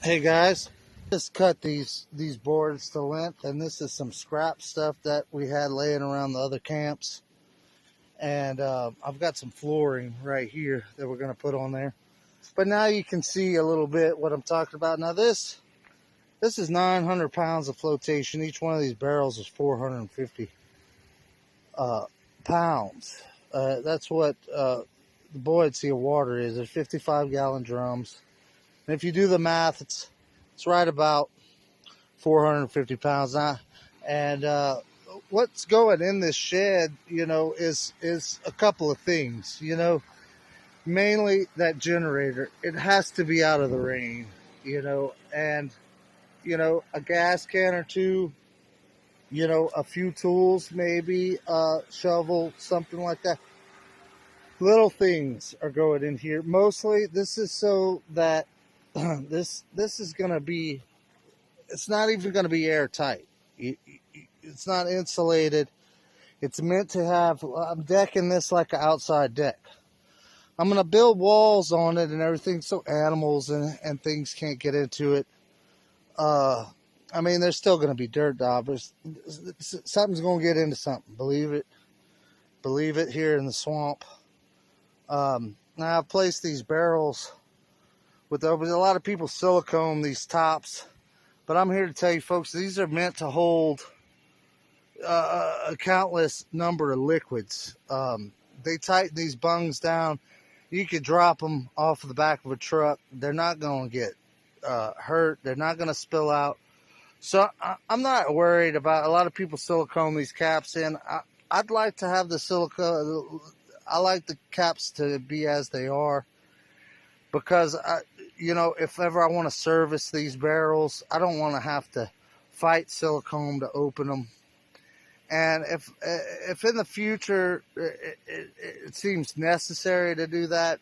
Hey guys, just cut these boards to length, and this is some scrap stuff that we had laying around the other camps. And I've got some flooring right here that we're going to put on there. But now you can see a little bit what I'm talking about. Now this is 900 pounds of flotation. Each one of these barrels is 450 uh, pounds. That's what the buoyancy of water is. There's 55-gallon drums, and if you do the math, it's right about 450 pounds now. And what's going in this shed, is a couple of things. Mainly that generator. It has to be out of the rain. And a gas can or two. A few tools, maybe a shovel, something like that. Little things are going in here. Mostly, this is so that this is going to be. It's not even going to be airtight. It's not insulated. It's meant to have. I'm decking this like an outside deck. I'm going to build walls on it and everything so animals and things can't get into it. I mean, there's still going to be dirt daubers. Something's going to get into something. Believe it. Believe it here in the swamp. Now, I've placed these barrels with a lot of people silicone these tops. But I'm here to tell you, folks, these are meant to hold a countless number of liquids. They tighten these bungs down. You could drop them off of the back of a truck. They're not going to get hurt. They're not going to spill out. So I'm not worried about a lot of people silicone these caps in. I'd like to have the silica. I like the caps to be as they are because if ever I want to service these barrels, I don't want to have to fight silicone to open them. And if in the future it seems necessary to do that,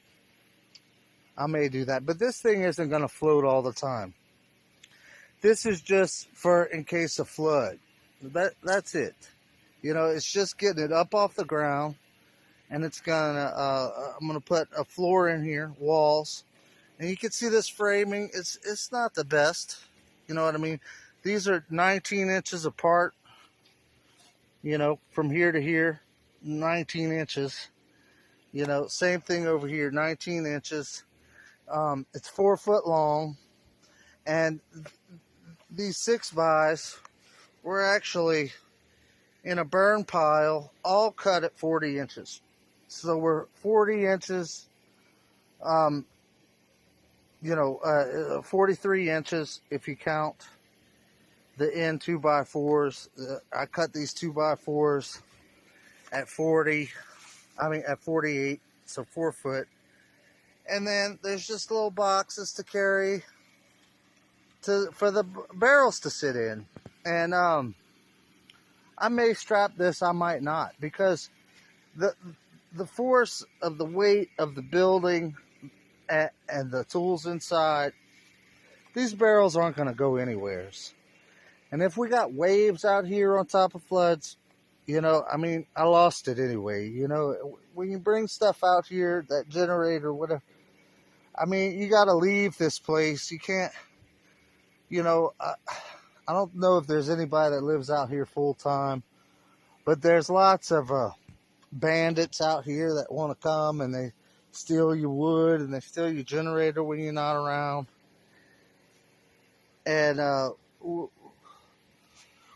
I may do that. But this thing isn't going to float all the time. This is just for in case of flood. That's it. It's just getting it up off the ground, and it's I'm gonna put a floor in here, walls. And you can see this framing, it's not the best. You know what I mean? These are 19 inches apart, from here to here, 19 inches. Same thing over here, 19 inches. It's 4 foot long. And these 6x were actually in a burn pile, all cut at 40 inches. So we're 40 inches, 43 inches if you count the end 2x4s. I cut these 2x4s at 48, so 4 foot. And then there's just little boxes to carry for the barrels to sit in. And I may strap this, I might not, because the force of the weight of the building and the tools inside, these barrels aren't going to go anywheres. And if we got waves out here on top of floods, I lost it anyway. When you bring stuff out here, that generator, whatever, you got to leave this place. You can't, I don't know if there's anybody that lives out here full time, but there's lots of bandits out here that want to come and they steal your wood and they steal your generator when you're not around. And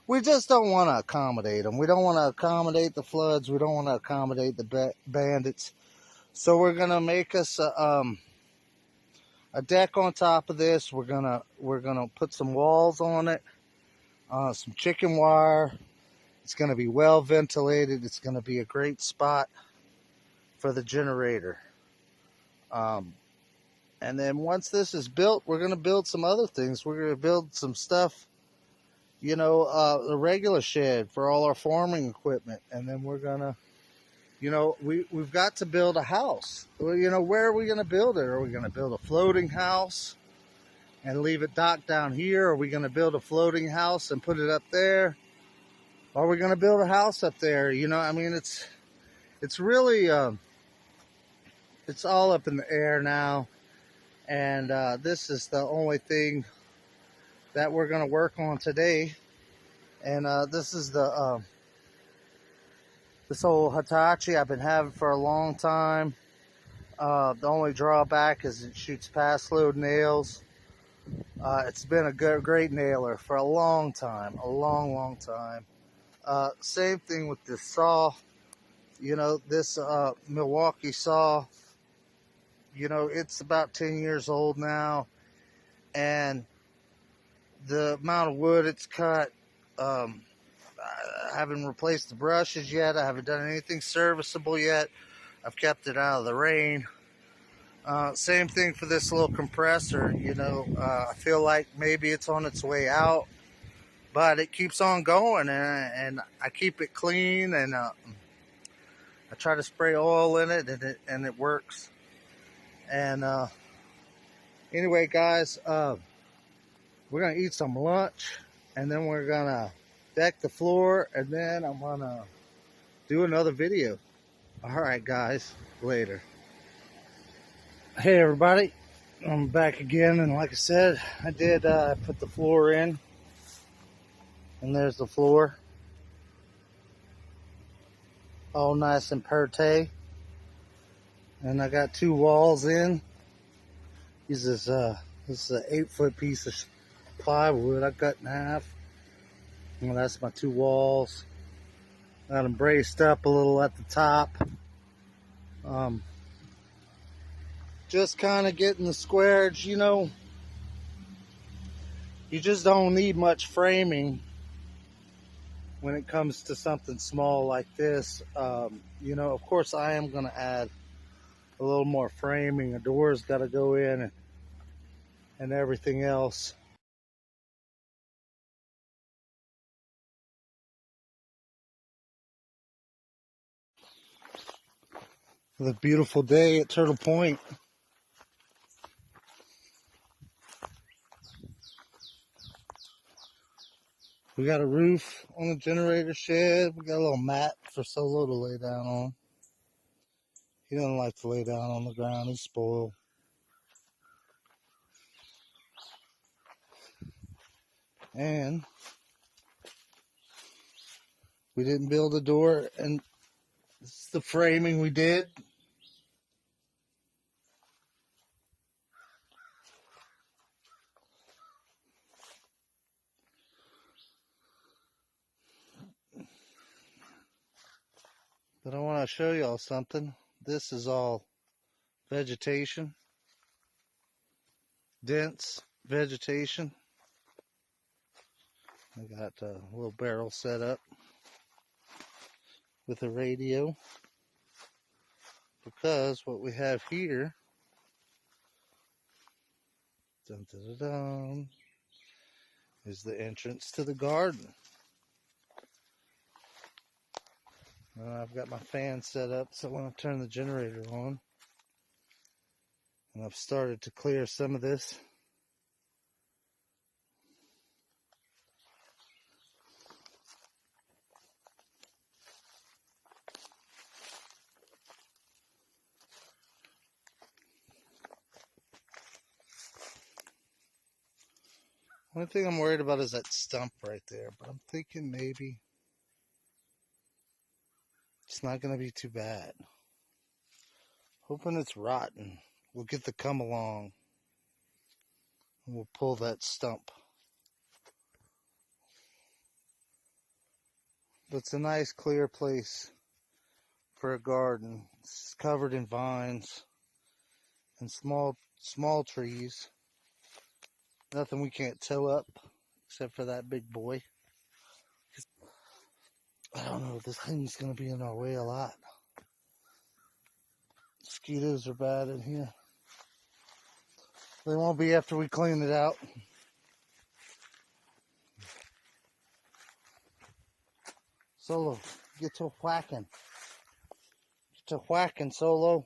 we just don't want to accommodate them. We don't want to accommodate the floods. We don't want to accommodate the bandits. So we're gonna make us a deck on top of this. We're gonna put some walls on it, some chicken wire. It's gonna be well ventilated. It's gonna be a great spot for the generator. And then once this is built, we're gonna build some other things. We're gonna build some stuff. A regular shed for all our farming equipment. And then we're going to, we've got to build a house. Well, where are we going to build it? Are we going to build a floating house and leave it docked down here? Are we going to build a floating house and put it up there? Are we going to build a house up there? It's really, it's all up in the air now. And this is the only thing that we're going to work on today. And this is this old Hitachi I've been having for a long time. The only drawback is it shoots pass load nails. It's been a great nailer for a long time, a long time. Same thing with this saw. You know, this Milwaukee saw, you know, it's about 10 years old now, and the amount of wood it's cut, I haven't replaced the brushes yet. I haven't done anything serviceable yet. I've kept it out of the rain. Same thing for this little compressor. You know, I feel like maybe it's on its way out, but it keeps on going, and I keep it clean, and I try to spray oil in it, and it works. And anyway, guys, we're gonna eat some lunch, and then we're gonna deck the floor, and then I'm gonna do another video. All right, guys, later. Hey, everybody, I'm back again, and like I said, I did put the floor in, and there's the floor, all nice and perte. And I got 2 walls in. This is an 8-foot piece of plywood I cut in half. And that's my 2 walls. Got them braced up a little at the top. Just kind of getting the squares, you know. You just don't need much framing when it comes to something small like this. You know, of course I am going to add a little more framing. A door's got to go in, and everything else. With a beautiful day at Turtle Point. We got a roof on the generator shed. We got a little mat for Solo to lay down on. He doesn't like to lay down on the ground. He's spoiled. And we didn't build a door, and this is the framing we did. But I want to show y'all something. This is all vegetation, dense vegetation. I got a little barrel set up with a radio, because what we have here, dun, dun, dun, dun, is the entrance to the garden. I've got my fan set up, so when I turn the generator on, and I've started to clear some of this. One thing I'm worried about is that stump right there, but I'm thinking maybe it's not going to be too bad. Hoping it's rotten. We'll get the come along, and we'll pull that stump. But it's a nice clear place for a garden. It's covered in vines and small trees. Nothing we can't tow up, except for that big boy. I don't know, this thing's going to be in our way a lot. Mosquitoes are bad in here. They won't be after we clean it out. Solo, get to whacking. Get to whacking, Solo.